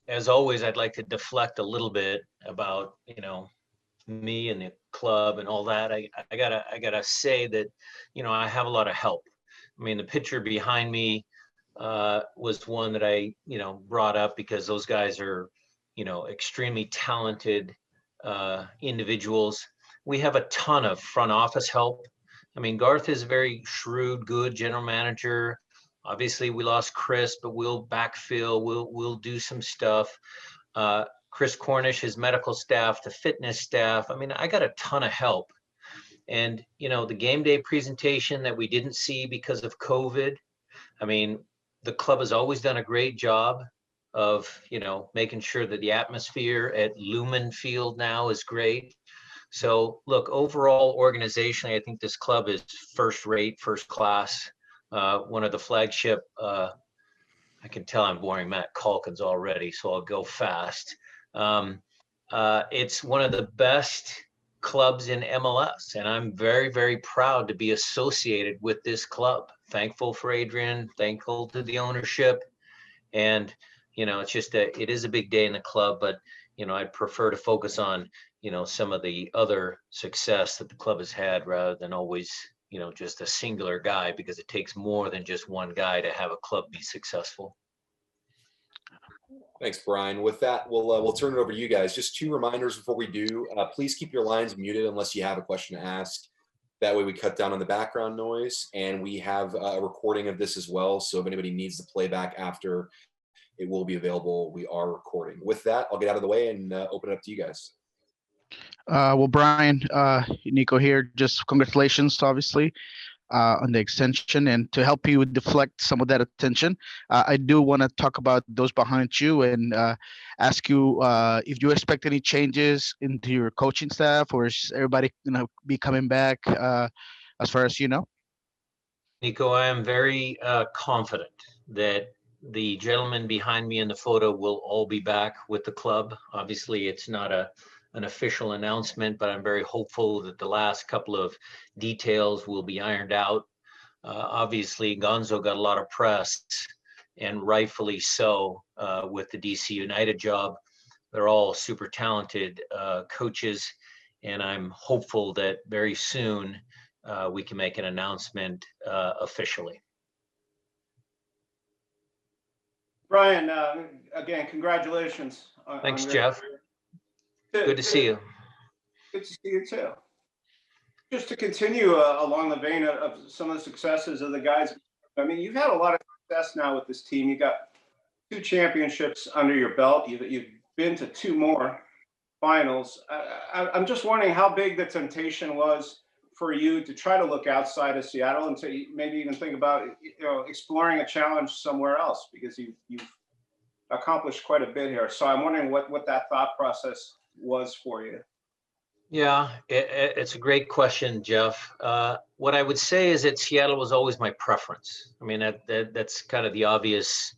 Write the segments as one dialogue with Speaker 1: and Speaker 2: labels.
Speaker 1: as always, I'd like to deflect a little bit about, me and the club and all that. I gotta say that, I have a lot of help. I mean, the picture behind me was one that I, brought up because those guys are, extremely talented individuals. We have a ton of front office help. I mean, Garth is a very shrewd, good general manager. Obviously, we lost Chris, but we'll backfill. We'll do some stuff. Chris Cornish, his medical staff, the fitness staff. I mean, I got a ton of help. And, the game day presentation that we didn't see because of COVID, I mean, the club has always done a great job of, making sure that the atmosphere at Lumen Field now is great. So look, overall organizationally, I think this club is first rate, first class. One of the flagship, I can tell I'm boring Matt Calkins already, so I'll go fast. It's one of the best clubs in MLS, and I'm very, very proud to be associated with this club. Thankful for Adrian, thankful to the ownership, and it's just it is a big day in the club, but I'd prefer to focus on some of the other success that the club has had rather than always just a singular guy, because it takes more than just one guy to have a club be successful.
Speaker 2: Thanks, Brian. With that, we'll turn it over to you guys. Just two reminders before we do. Please keep your lines muted unless you have a question to ask. That way we cut down on the background noise, and we have a recording of this as well. So if anybody needs the playback after, it will be available. We are recording. With that, I'll get out of the way and open it up to you guys.
Speaker 3: Well, Brian, Nico here. Just congratulations, obviously, on the extension, and to help you deflect some of that attention, I do want to talk about those behind you and ask you if you expect any changes into your coaching staff, or is everybody be coming back as far as you know?
Speaker 1: Nico, I am very confident that the gentlemen behind me in the photo will all be back with the club. Obviously, it's not an official announcement, but I'm very hopeful that the last couple of details will be ironed out. Obviously, Gonzo got a lot of press, and rightfully so, with the DC United job. They're all super talented coaches, and I'm hopeful that very soon we can make an announcement officially.
Speaker 4: Brian, again, congratulations.
Speaker 1: Thanks, Jeff. Good to see you.
Speaker 4: Good to see you too. Just to continue along the vein of some of the successes of the guys, I mean, you've had a lot of success now with this team. You got 2 championships under your belt. You've been to 2 more finals. I'm just wondering how big the temptation was for you to try to look outside of Seattle and to maybe even think about exploring a challenge somewhere else, because you've accomplished quite a bit here. So I'm wondering what that thought process was for you.
Speaker 1: Yeah, it's a great question, Jeff. What I would say is that Seattle was always my preference. I mean, that's kind of the obvious,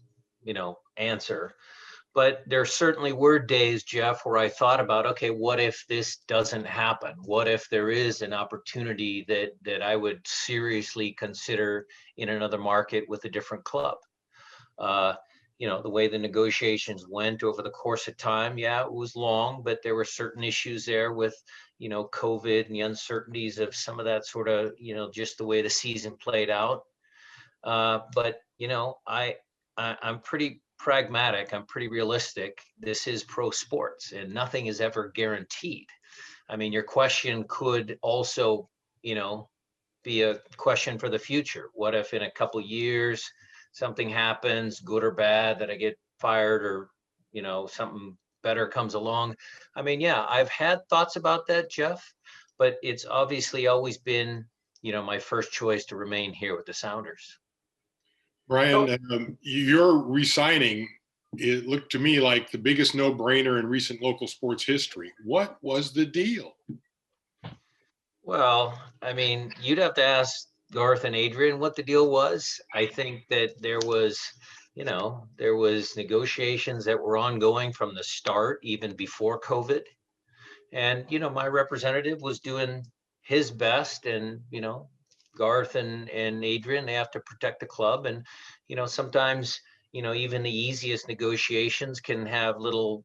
Speaker 1: answer. But there certainly were days, Jeff, where I thought about, okay, what if this doesn't happen? What if there is an opportunity that I would seriously consider in another market with a different club? The way the negotiations went over the course of time, yeah, it was long, but there were certain issues there with, COVID and the uncertainties of some of that sort of, just the way the season played out. But, I'm pretty pragmatic. I'm pretty realistic. This is pro sports, and nothing is ever guaranteed. I mean, your question could also, be a question for the future. What if in a couple of years something happens, good or bad, that I get fired, or something better comes along? I mean, yeah, I've had thoughts about that, Jeff, but it's obviously always been my first choice to remain here with the Sounders.
Speaker 5: Brian, you're resigning. It looked to me like the biggest no-brainer in recent local sports history. What was the deal?
Speaker 1: Well, I mean, you'd have to ask Garth and Adrian what the deal was. I think that there was negotiations that were ongoing from the start, even before COVID. And, my representative was doing his best, and, Garth and Adrian, they have to protect the club. And, sometimes, even the easiest negotiations can have little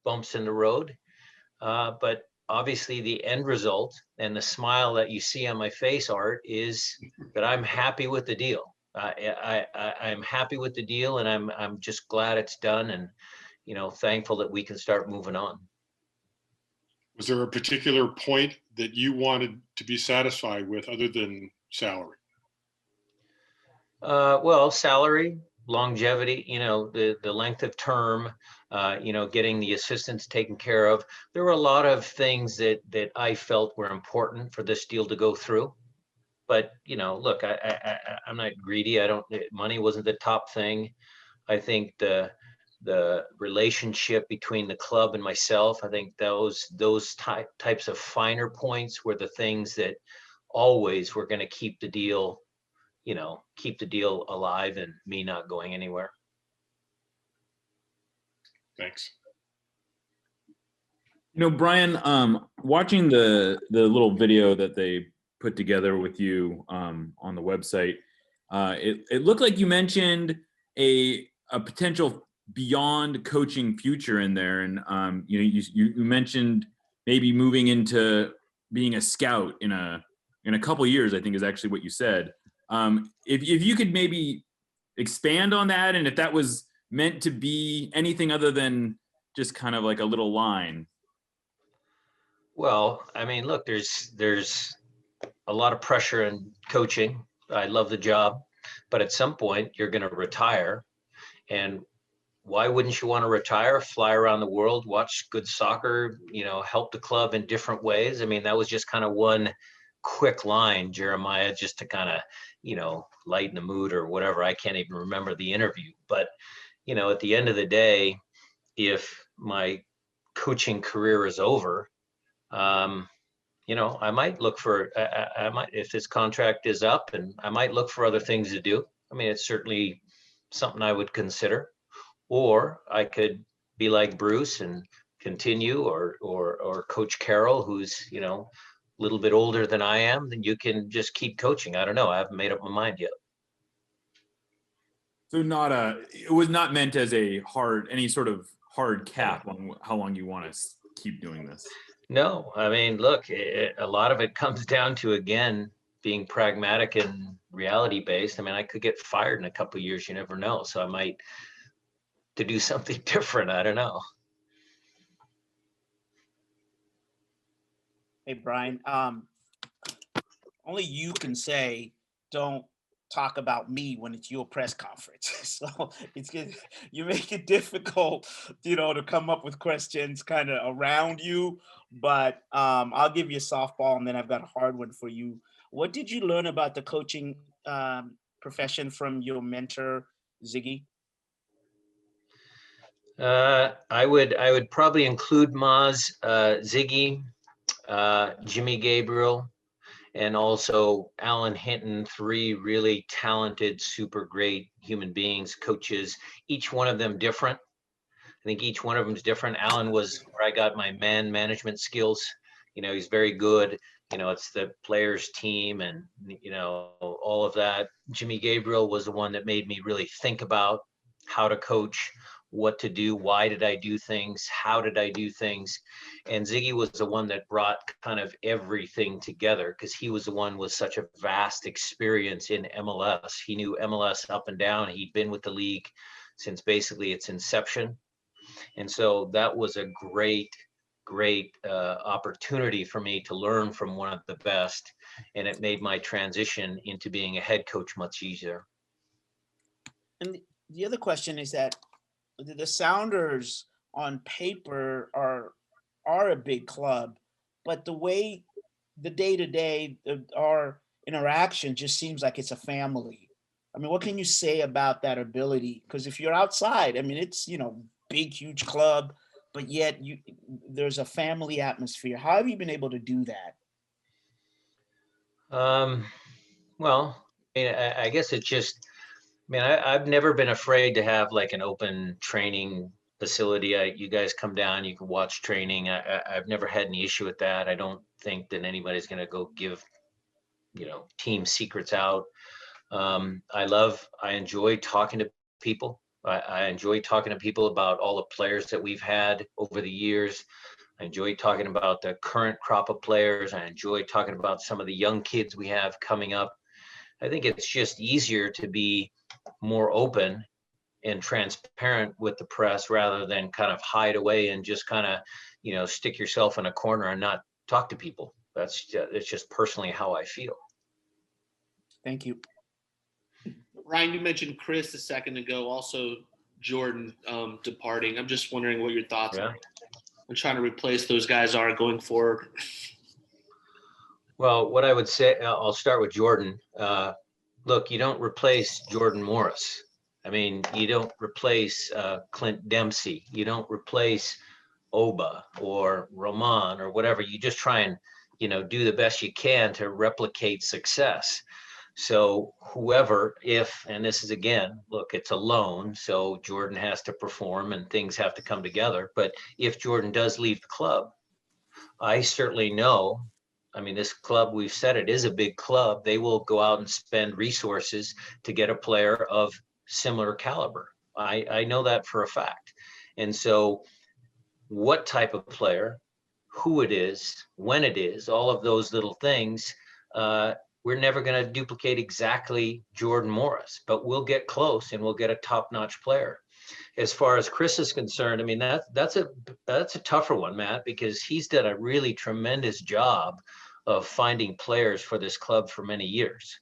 Speaker 1: bumps in the road. But obviously the end result and the smile that you see on my face, Art, is that I'm happy with the deal. I'm happy with the deal, and I'm just glad it's done, and thankful that we can start moving on.
Speaker 5: Was there a particular point that you wanted to be satisfied with other than salary?
Speaker 1: Well, salary, longevity, the length of term, getting the assistants taken care of. There were a lot of things that I felt were important for this deal to go through. But, look, I'm not greedy. Money wasn't the top thing. I think the relationship between the club and myself, I think those types of finer points were the things that always were going to keep the deal alive and me not going anywhere.
Speaker 5: Thanks.
Speaker 6: Brian, watching the little video that they put together with you on the website, it looked like you mentioned a potential beyond coaching future in there, and you mentioned maybe moving into being a scout in a couple years, I think is actually what you said. If you could maybe expand on that, and if that was meant to be anything other than just kind of like a little line.
Speaker 1: Well, I mean, look, there's a lot of pressure in coaching. I love the job, but at some point you're going to retire, and why wouldn't you want to retire, fly around the world, watch good soccer, help the club in different ways? I mean, that was just kind of one quick line, Jeremiah, just to kind of, lighten the mood or whatever. I can't even remember the interview, but, at the end of the day, if my coaching career is over, I might look for, I might, if this contract is up, and I might look for other things to do. I mean, it's certainly something I would consider, or I could be like Bruce and continue, or Coach Carroll, who's, a little bit older than I am, then you can just keep coaching. I don't know. I haven't made up my mind yet.
Speaker 6: So it was not meant as any sort of hard cap on how long you want to keep doing this.
Speaker 1: No, I mean, look, a lot of it comes down to, again, being pragmatic and reality based. I mean, I could get fired in a couple of years. You never know. So I might to do something different. I don't know.
Speaker 7: Hey, Brian, only you can say, don't talk about me when it's your press conference. So you make it difficult, to come up with questions kind of around you. But I'll give you a softball, and then I've got a hard one for you. What did you learn about the coaching profession from your mentor, Ziggy?
Speaker 1: I would probably include Maz, Ziggy, Jimmy Gabriel, and also Alan Hinton, 3 really talented, super great human beings, coaches, each one of them different. I think each one of them is different. Alan was where I got my man management skills. He's very good. It's the players team and, all of that. Jimmy Gabriel was the one that made me really think about how to coach, what to do, why did I do things, how did I do things. And Ziggy was the one that brought kind of everything together, because he was the one with such a vast experience in MLS. He knew MLS up and down. He'd been with the league since basically its inception. And so that was a great opportunity for me to learn from one of the best. And it made my transition into being a head coach much easier.
Speaker 7: And the other question is that the Sounders on paper are a big club, but the way the day-to-day our interaction just seems like it's a family. I mean, what can you say about that ability? Because if you're outside, I mean, it's, big, huge club, but yet there's a family atmosphere. How have you been able to do that?
Speaker 1: Well, I guess it's just, I've never been afraid to have like an open training facility. You guys come down, you can watch training. I've never had any issue with that. I don't think that anybody's going to go give, team secrets out. I enjoy talking to people. I enjoy talking to people about all the players that we've had over the years. I enjoy talking about the current crop of players. I enjoy talking about some of the young kids we have coming up. I think it's just easier to be more open and transparent with the press rather than kind of hide away and just kind of, stick yourself in a corner and not talk to people. It's just personally how I feel.
Speaker 7: Thank you.
Speaker 8: Ryan, you mentioned Chris a second ago, also Jordan departing. I'm just wondering what your thoughts
Speaker 1: Yeah.
Speaker 8: on trying to replace those guys are going forward.
Speaker 1: Well, what I would say, I'll start with Jordan. Look, you don't replace Jordan Morris. I mean, you don't replace Clint Dempsey. You don't replace Oba or Roman or whatever. You just try and, do the best you can to replicate success. So whoever, and this is again, look, it's a loan, so Jordan has to perform and things have to come together. But if Jordan does leave the club, I certainly know, I mean, this club, we've said it is a big club. They will go out and spend resources to get a player of similar caliber. I know that for a fact. And so what type of player, who it is, when it is, all of those little things, we're never going to duplicate exactly Jordan Morris, but we'll get close and we'll get a top-notch player. As far as Chris is concerned, I mean, that's a tougher one, Matt, because he's done a really tremendous job of finding players for this club for many years.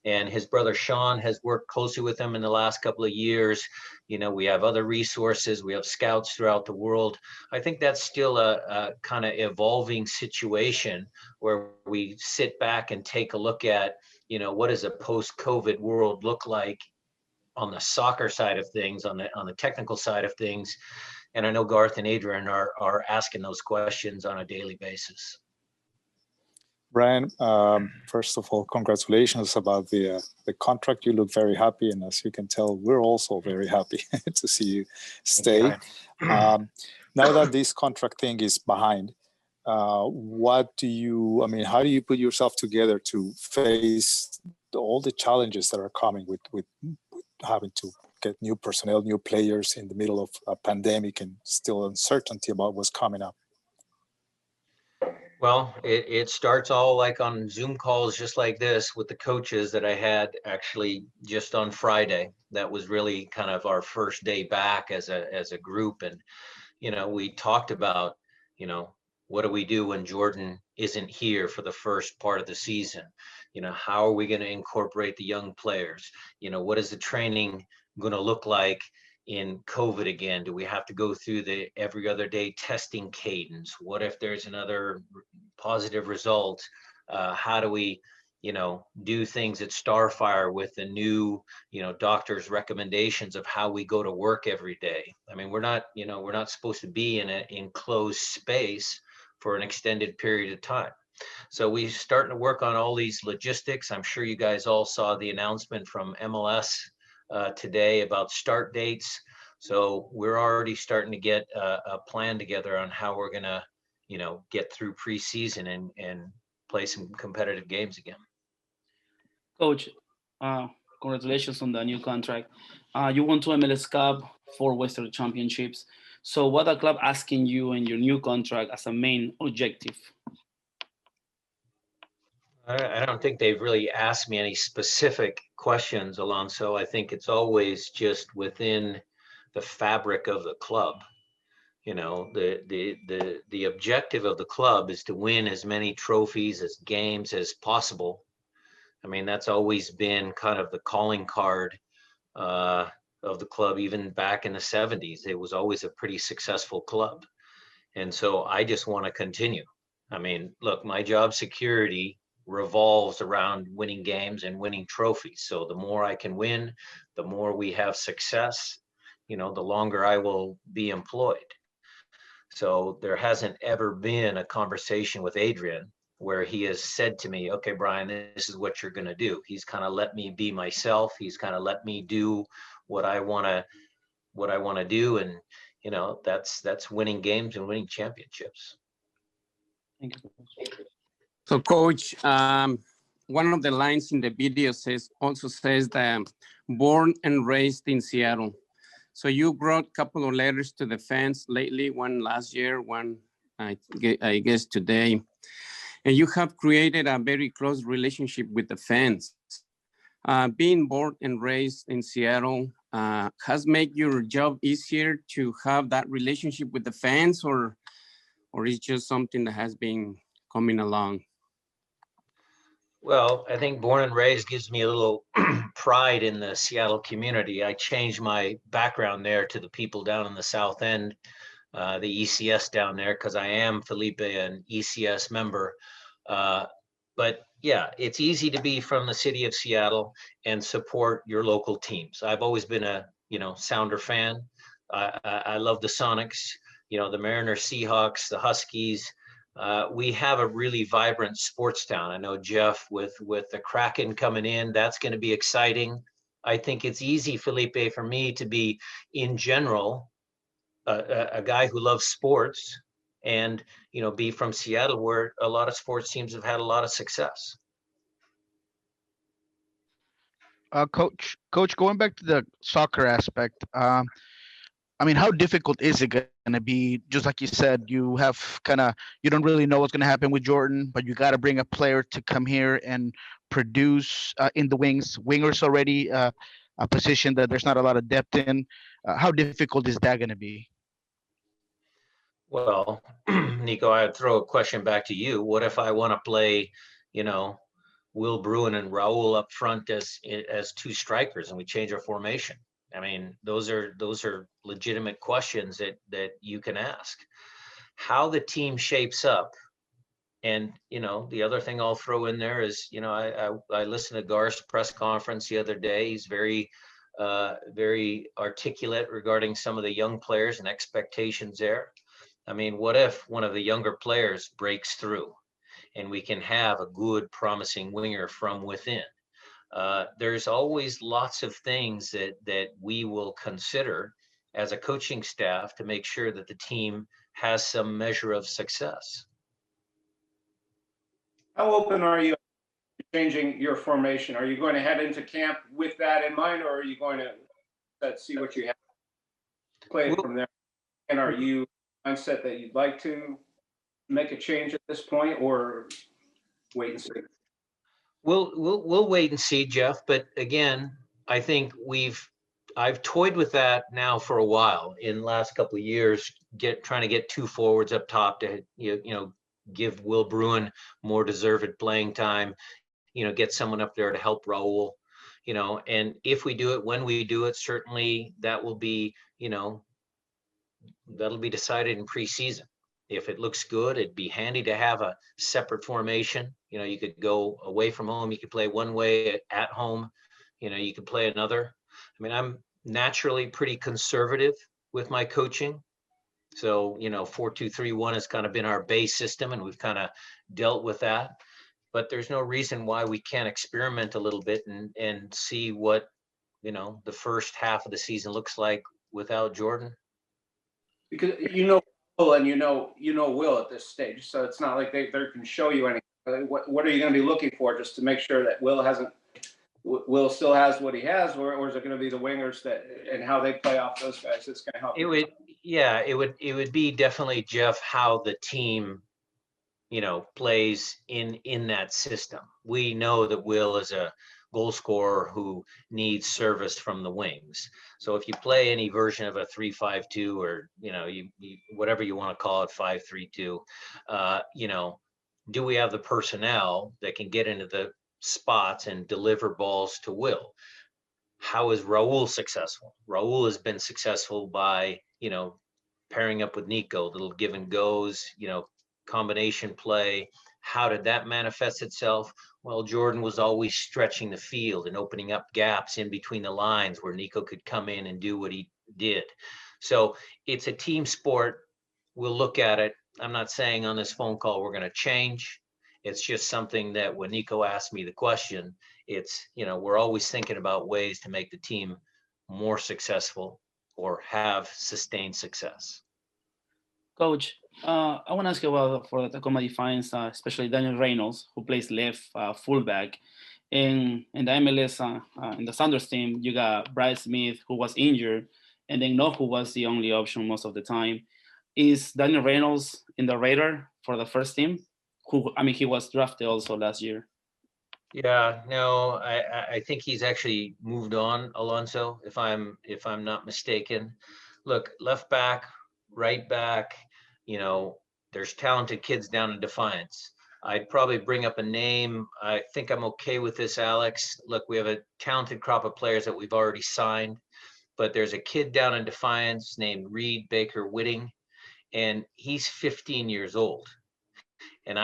Speaker 1: And his brother Sean has worked closely with him in the last couple of years. We have other resources. We have scouts throughout the world. I think that's still a kind of evolving situation where we sit back and take a look at, what does a post-COVID world look like on the soccer side of things, on the technical side of things. And I know Garth and Adrian are asking those questions on a daily basis.
Speaker 9: Brian, first of all, congratulations about the contract. You look very happy, and as you can tell, we're also very happy to see you stay. Now that this contract thing is behind, how do you put yourself together to face all the challenges that are coming with having to get new personnel, new players in the middle of a pandemic and still uncertainty about what's coming up?
Speaker 1: Well, it starts all like on Zoom calls just like this with the coaches that I had actually just on Friday. That was really kind of our first day back as a group. And, we talked about, what do we do when Jordan isn't here for the first part of the season? How are we going to incorporate the young players? What is the training going to look like in COVID again? Do we have to go through the every other day testing cadence? What if there's another positive result? How do we, do things at Starfire with the new, doctor's recommendations of how we go to work every day? I mean, we're not supposed to be in an enclosed space for an extended period of time. So we're starting to work on all these logistics. I'm sure you guys all saw the announcement from MLS today about start dates. So we're already starting to get a plan together on how we're gonna, get through preseason and play some competitive games again.
Speaker 10: Coach, congratulations on the new contract. You won 2 MLS Cup, 4 Western Championships. So what are the club asking you in your new contract as a main objective?
Speaker 1: I don't think they've really asked me any specific questions, Alonso. I think it's always just within the fabric of the club. The objective of the club is to win as many trophies as games as possible. I mean, that's always been kind of the calling card of the club, even back in the 70s. It was always a pretty successful club. And so I just want to continue. I mean, look, my job security revolves around winning games and winning trophies. So the more I can win, the more we have success, the longer I will be employed. So there hasn't ever been a conversation with Adrian where he has said to me, okay, Brian, this is what you're going to do. He's kind of let me be myself. He's kind of let me do what I want to do. And, that's winning games and winning championships.
Speaker 10: Thank you.
Speaker 11: So, Coach, one of the lines in the video also says that born and raised in Seattle. So you wrote a couple of letters to the fans lately, one last year, one I guess today. And you have created a very close relationship with the fans. Being born and raised in Seattle has made your job easier to have that relationship with the fans, or is just something that has been coming along?
Speaker 1: Well, I think born and raised gives me a little pride in the Seattle community. I changed my background there to the people down in the South End, the ECS down there, because I am, Felipe, an ECS member. But yeah, it's easy to be from the city of Seattle and support your local teams. I've always been a, Sounder fan. I love the Sonics, the Mariners, Seahawks, the Huskies. We have a really vibrant sports town. I know, Jeff, with the Kraken coming in, that's going to be exciting. I think it's easy, Felipe, for me to be, in general, a guy who loves sports and, be from Seattle, where a lot of sports teams have had a lot of success.
Speaker 3: Coach, going back to the soccer aspect, I mean, how difficult is it going to be? Just like you said, you don't really know what's going to happen with Jordan, but you got to bring a player to come here and produce in the wings. Wingers already a position that there's not a lot of depth in. How difficult is that going to be?
Speaker 1: Well, Nico, I'd throw a question back to you. What if I want to play, Will Bruin and Raul up front as two strikers, and we change our formation? I mean, those are legitimate questions that you can ask. How the team shapes up, and the other thing I'll throw in there is, I listened to Gar's press conference the other day. He's very articulate regarding some of the young players and expectations there. I mean, what if one of the younger players breaks through and we can have a good, promising winger from within? There's always lots of things that we will consider as a coaching staff to make sure that the team has some measure of success.
Speaker 4: How open are you to changing your formation? Are you going to head into camp with that in mind, or are you going to see what you have, play from there? And are you mindset that you'd like to make a change at this point, or wait and see?
Speaker 1: We'll wait and see, Jeff. But again, I think I've toyed with that now for a while. In the last couple of years, trying to get two forwards up top to give Will Bruin more deserved playing time. Get someone up there to help Raul. And if we do it, when we do it, certainly that will be that'll be decided in preseason. If it looks good, it'd be handy to have a separate formation. You could go away from home. You could play one way at home. You could play another. I mean, I'm naturally pretty conservative with my coaching. So, 4-2-3-1 has kind of been our base system, and we've kind of dealt with that. But there's no reason why we can't experiment a little bit and see what, the first half of the season looks like without Jordan.
Speaker 4: Because Will and you know Will at this stage, so it's not like they can show you anything. What are you going to be looking for, just to make sure that Will still has what he has, or is it going to be the wingers and how they play off those guys that's going to help?
Speaker 1: It would be definitely, Jeff, how the team plays in that system. We know that Will is a goal scorer who needs service from the wings. So if you play any version of a 3-5-2, or you whatever you want to call it, 5-3-2, do we have the personnel that can get into the spots and deliver balls to Will? How is Raul successful? Raul has been successful by pairing up with Nico, little give and goes, combination play. How did that manifest itself? Well, Jordan was always stretching the field and opening up gaps in between the lines where Nico could come in and do what he did. So it's a team sport. We'll look at it. I'm not saying on this phone call we're going to change. It's just something that when Nico asked me the question, it's, we're always thinking about ways to make the team more successful or have sustained success.
Speaker 10: Coach, I want to ask you about for the Tacoma Defiance, especially Daniel Reynolds, who plays left fullback. In the MLS, in the Sounders team, you got Brad Smith, who was injured, and then who was the only option most of the time. Is Daniel Reynolds in the radar for the first team? He was drafted also last year.
Speaker 1: Yeah, no, I think he's actually moved on, Alonso, if I'm not mistaken. Look, left back, right back, there's talented kids down in Defiance. I'd probably bring up a name. I think I'm okay with this, Alex. Look, we have a talented crop of players that we've already signed, but there's a kid down in Defiance named Reed Baker Whitting, and he's 15 years old. And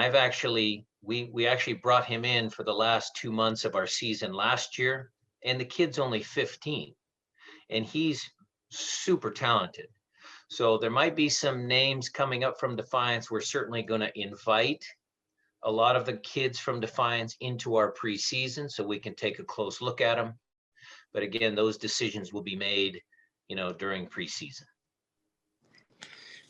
Speaker 1: we actually brought him in for the last 2 months of our season last year, and the kid's only 15, and he's super talented. So there might be some names coming up from Defiance. We're certainly going to invite a lot of the kids from Defiance into our preseason so we can take a close look at them. But again, those decisions will be made, during preseason.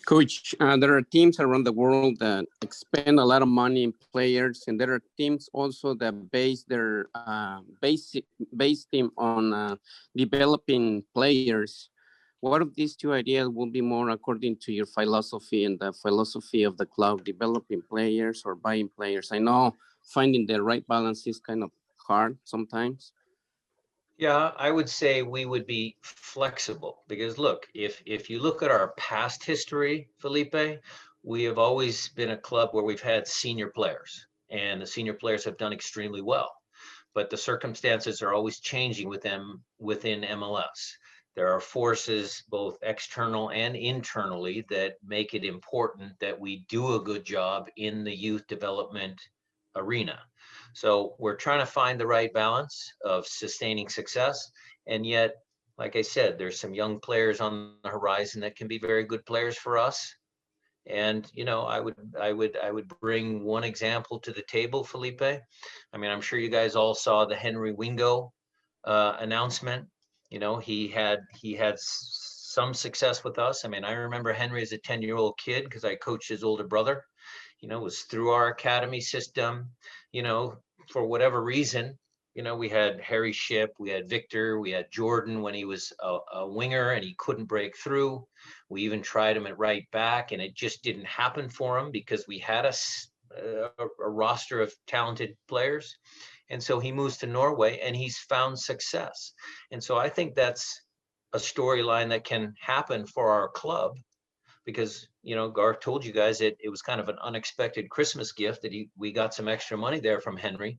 Speaker 11: Coach, there are teams around the world that expend a lot of money in players, and there are teams also that base their base team on developing players. What of these two ideas will be more according to your philosophy and the philosophy of the club, developing players or buying players? I know finding the right balance is kind of hard sometimes.
Speaker 1: Yeah, I would say we would be flexible because look, if you look at our past history, Felipe, we have always been a club where we've had senior players and the senior players have done extremely well, but the circumstances are always changing with them within MLS. There are forces both external and internally that make it important that we do a good job in the youth development arena. So we're trying to find the right balance of sustaining success. And yet, like I said, there's some young players on the horizon that can be very good players for us. And, I would bring one example to the table, Felipe. I mean, I'm sure you guys all saw the Henry Wingo announcement. He had some success with us. I mean, I remember Henry as a 10-year-old kid because I coached his older brother. Was through our academy system, for whatever reason, we had Harry Ship, we had Victor, we had Jordan when he was a winger and he couldn't break through. We even tried him at right back and it just didn't happen for him because we had a roster of talented players. And so he moves to Norway and he's found success. And so I think that's a storyline that can happen for our club. Because, Garth told you guys it was kind of an unexpected Christmas gift that we got some extra money there from Henry.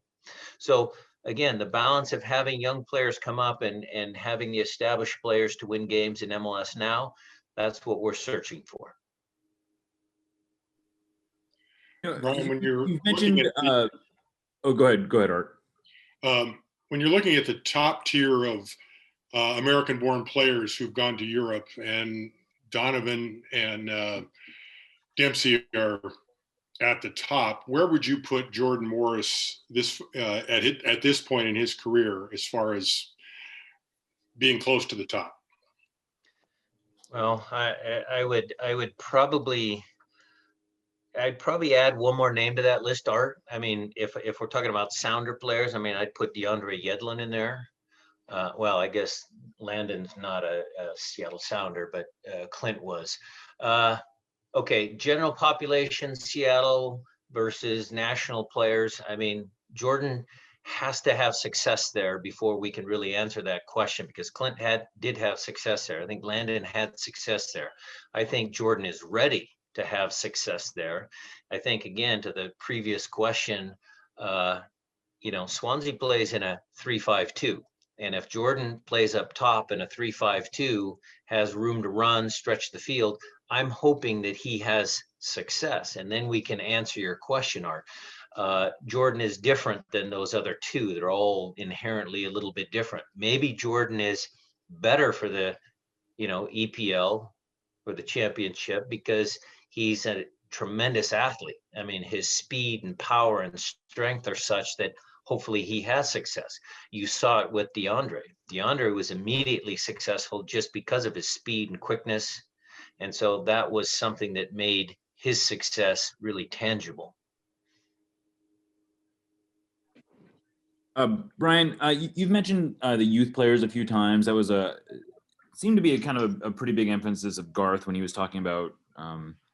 Speaker 1: So again, the balance of having young players come up and having the established players to win games in MLS now, that's what we're searching for.
Speaker 5: Brian, when you've
Speaker 6: mentioned, go ahead, Art.
Speaker 5: When you're looking at the top tier of American-born players who've gone to Europe, and Donovan and Dempsey are at the top, where would you put Jordan Morris at this point in his career as far as being close to the top?
Speaker 1: Well, I'd probably add one more name to that list, Art. I mean, if we're talking about Sounder players, I mean, I'd put DeAndre Yedlin in there. Well, I guess Landon's not a Seattle Sounder, but Clint was. Okay, general population, Seattle versus national players. I mean, Jordan has to have success there before we can really answer that question because Clint did have success there. I think Landon had success there. I think Jordan is ready to have success there. I think, again, to the previous question, Swansea plays in a 3-5-2. And if Jordan plays up top in a 3-5-2, has room to run, stretch the field, I'm hoping that he has success. And then we can answer your question, Art. Jordan is different than those other two. They're all inherently a little bit different. Maybe Jordan is better for the, EPL or the championship because he's a tremendous athlete. I mean, his speed and power and strength are such that hopefully he has success. You saw it with DeAndre. DeAndre was immediately successful just because of his speed and quickness. And so that was something that made his success really tangible.
Speaker 6: Brian, you've mentioned the youth players a few times. That was seemed to be a kind of a pretty big emphasis of Garth when he was talking about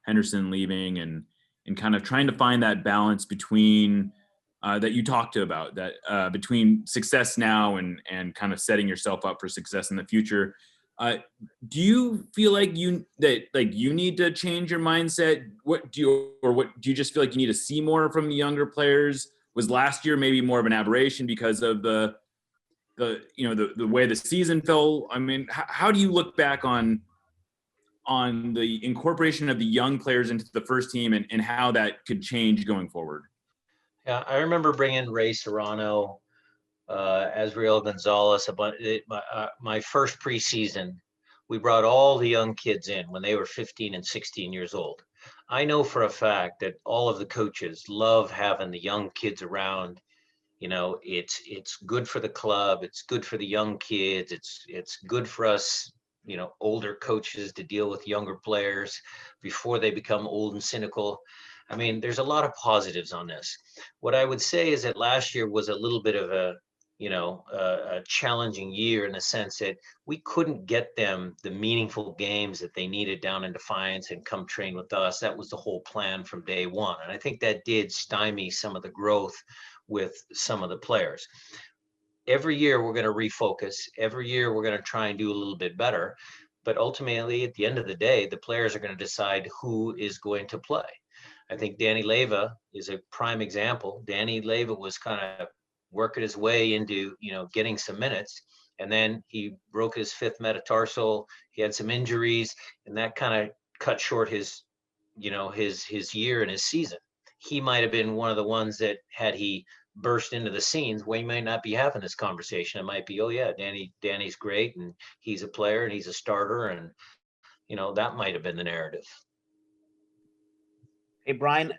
Speaker 6: Henderson leaving and kind of trying to find that balance between that you talked about, that between success now and kind of setting yourself up for success in the future. Do you feel like you need to change your mindset? What do you just feel like you need to see more from the younger players? Was last year maybe more of an aberration because of the way the season fell? I mean, how do you look back on the incorporation of the young players into the first team and how that could change going forward?
Speaker 1: Yeah, I remember bringing Ray Serrano, Azriel Gonzalez, my first preseason. We brought all the young kids in when they were 15 and 16 years old. I know for a fact that all of the coaches love having the young kids around. You know, it's good for the club. It's good for the young kids. It's good for us, you know, older coaches to deal with younger players before they become old and cynical. I mean, there's a lot of positives on this. What I would say is that last year was a little bit of a challenging year in the sense that we couldn't get them the meaningful games that they needed down in Defiance and come train with us. That was the whole plan from day one. And I think that did stymie some of the growth with some of the players. Every year we're going to refocus. Every year we're going to try and do a little bit better. But ultimately, at the end of the day, the players are going to decide who is going to play. I think Danny Leyva is a prime example. Danny Leyva was kind of working his way into, you know, getting some minutes, and then he broke his fifth metatarsal. He had some injuries, and that kind of cut short his year and his season. He might have been one of the ones that, had he burst into the scenes, we might not be having this conversation. It might be, oh yeah, Danny's great, and he's a player, and he's a starter, and you know, that might have been the narrative.
Speaker 7: Hey, Brian,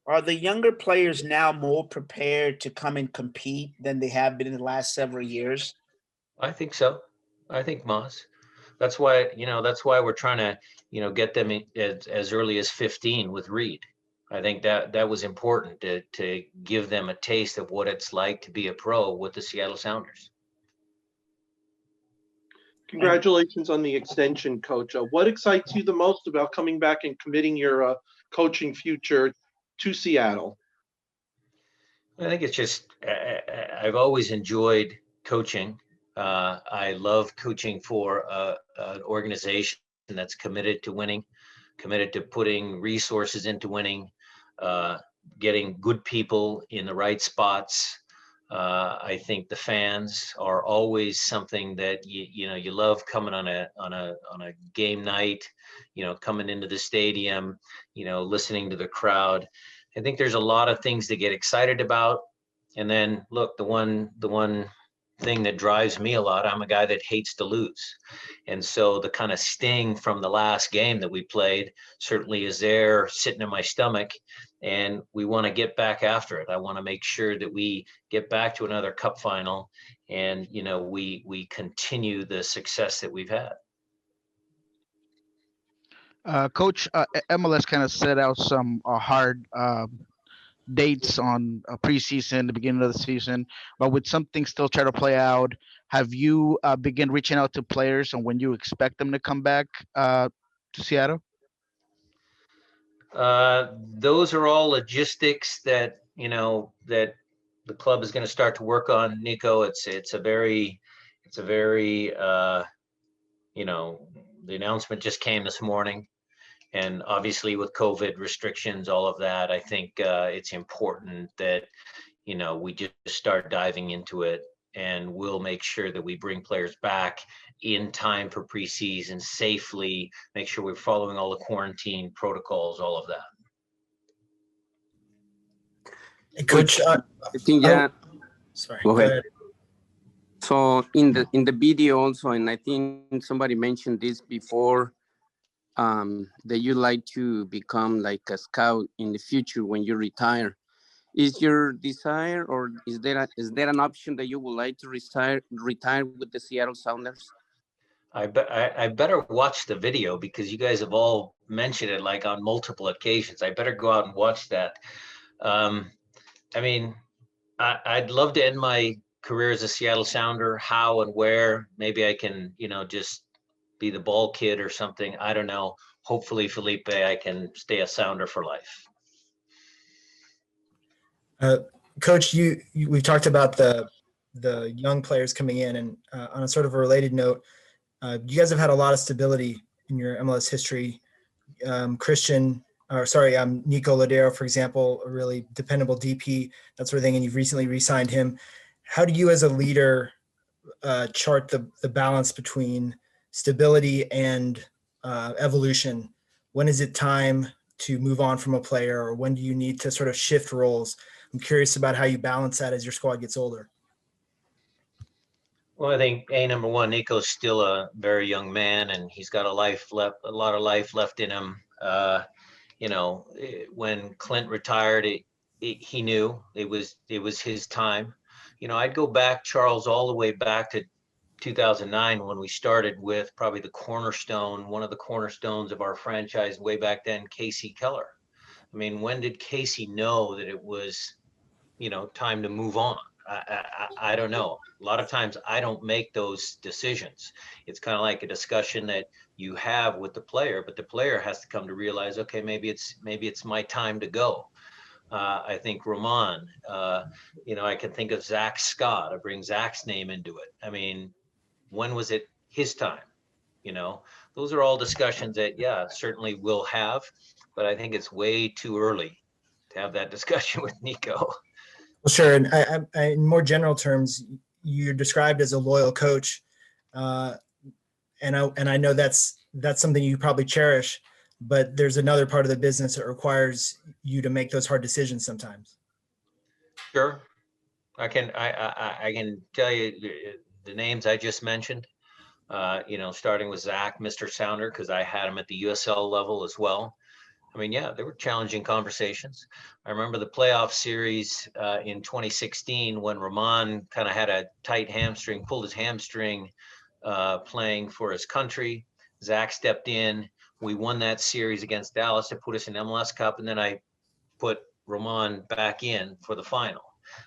Speaker 7: are the younger players now more prepared to come and compete than they have been in the last several years?
Speaker 1: I think so. I think Moss. That's why we're trying to, you know, get them as early as 15 with Reed. I think that was important to give them a taste of what it's like to be a pro with the Seattle Sounders.
Speaker 12: Congratulations on the extension, Coach. What excites you the most about coming back and committing your coaching future to Seattle?
Speaker 1: I think it's just, I've always enjoyed coaching. I love coaching for an organization that's committed to winning, committed to putting resources into winning, getting good people in the right spots. I think the fans are always something that you love coming on a game night, you know, coming into the stadium, you know, listening to the crowd. I think there's a lot of things to get excited about. And then look, the one thing that drives me a lot, I'm a guy that hates to lose. And so the kind of sting from the last game that we played certainly is there sitting in my stomach, and we want to get back after it. I want to make sure that we get back to another cup final, and, you know, we continue the success that we've had.
Speaker 3: Coach, MLS kind of set out some hard dates on preseason, the beginning of the season, but with some things still try to play out, have you begin reaching out to players and when you expect them to come back to Seattle?
Speaker 1: Those are all logistics that, you know, that the club is going to start to work on, Nico. It's a very you know, the announcement just came this morning. And obviously with COVID restrictions, all of that, I think it's important that, you know, we just start diving into it, and we'll make sure that we bring players back in time for preseason safely, make sure we're following all the quarantine protocols, all of that.
Speaker 13: Hey, Coach,
Speaker 11: I think, yeah.
Speaker 13: Sorry.
Speaker 11: Go ahead. So in the video also, and I think somebody mentioned this before, that you like to become like a scout in the future when you retire. Is your desire, or is there an option that you would like to retire with the Seattle Sounders?
Speaker 1: I better watch the video, because you guys have all mentioned it like on multiple occasions. I better go out and watch that. I mean, I'd love to end my career as a Seattle Sounder. How and where? Maybe I can, just be the ball kid or something. I don't know. Hopefully, Felipe, I can stay a Sounder for life.
Speaker 13: Coach, we've talked about the young players coming in, and on a sort of a related note, you guys have had a lot of stability in your MLS history. Nico Ladero, for example, a really dependable DP, that sort of thing, and you've recently re-signed him. How do you as a leader chart the balance between stability and evolution? When is it time to move on from a player, or when do you need to sort of shift roles? I'm curious about how you balance that as your squad gets older.
Speaker 1: Well, I think number one, Nico's still a very young man, and he's got a lot of life left in him. When Clint retired, he knew it was his time. I'd go back, Charles, all the way back to 2009 when we started with probably one of the cornerstones of our franchise way back then, Casey Keller. I mean, when did Casey know that it was, time to move on? I don't know. A lot of times I don't make those decisions. It's kind of like a discussion that you have with the player, but the player has to come to realize, okay, maybe it's my time to go. I think Roman, I can think of Zach Scott. I bring Zach's name into it. I mean, when was it his time? Those are all discussions that, certainly we'll have, but I think it's way too early to have that discussion with Nico.
Speaker 13: Well, sure. And I, in more general terms, you're described as a loyal coach, and I know that's something you probably cherish. But there's another part of the business that requires you to make those hard decisions sometimes.
Speaker 1: Sure, I can tell you the names I just mentioned. Starting with Zach, Mr. Sounder, because I had him at the USL level as well. I mean, there were challenging conversations. I remember the playoff series in 2016 when Roman kind of had a tight hamstring, pulled his hamstring playing for his country. Zach stepped in. We won that series against Dallas to put us in MLS Cup, and then I put Roman back in for the final.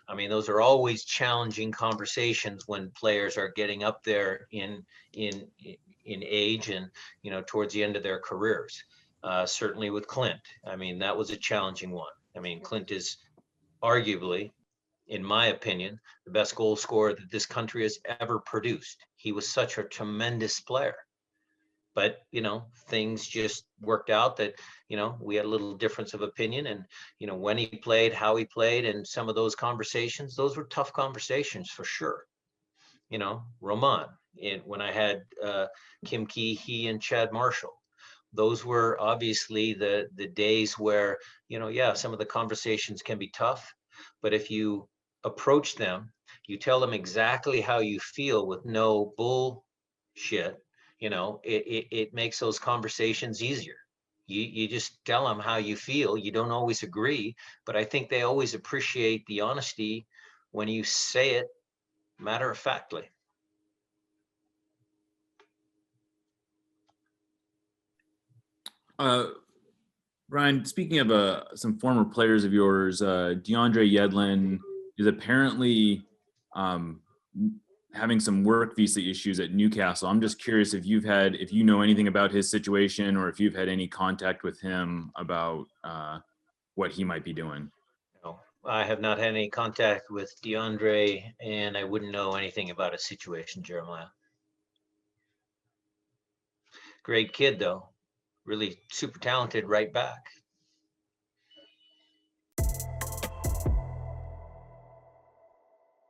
Speaker 1: I mean, those are always challenging conversations when players are getting up there in age and, towards the end of their careers. Certainly with Clint. I mean, that was a challenging one. I mean, Clint is arguably, in my opinion, the best goal scorer that this country has ever produced. He was such a tremendous player. But, things just worked out that, we had a little difference of opinion, and, when he played, how he played, and some of those conversations, those were tough conversations for sure. Roman, when I had Kim Kee and Chad Marshall, those were obviously the days where, some of the conversations can be tough, but if you approach them, you tell them exactly how you feel with no bullshit, it makes those conversations easier. You just tell them how you feel. You don't always agree, but I think they always appreciate the honesty when you say it matter of factly.
Speaker 6: Brian, speaking of some former players of yours, DeAndre Yedlin is apparently having some work visa issues at Newcastle. I'm just curious if you know anything about his situation, or if you've had any contact with him about what he might be doing.
Speaker 1: No, I have not had any contact with DeAndre, and I wouldn't know anything about his situation, Jeremiah. Great kid, though. Really super talented right back.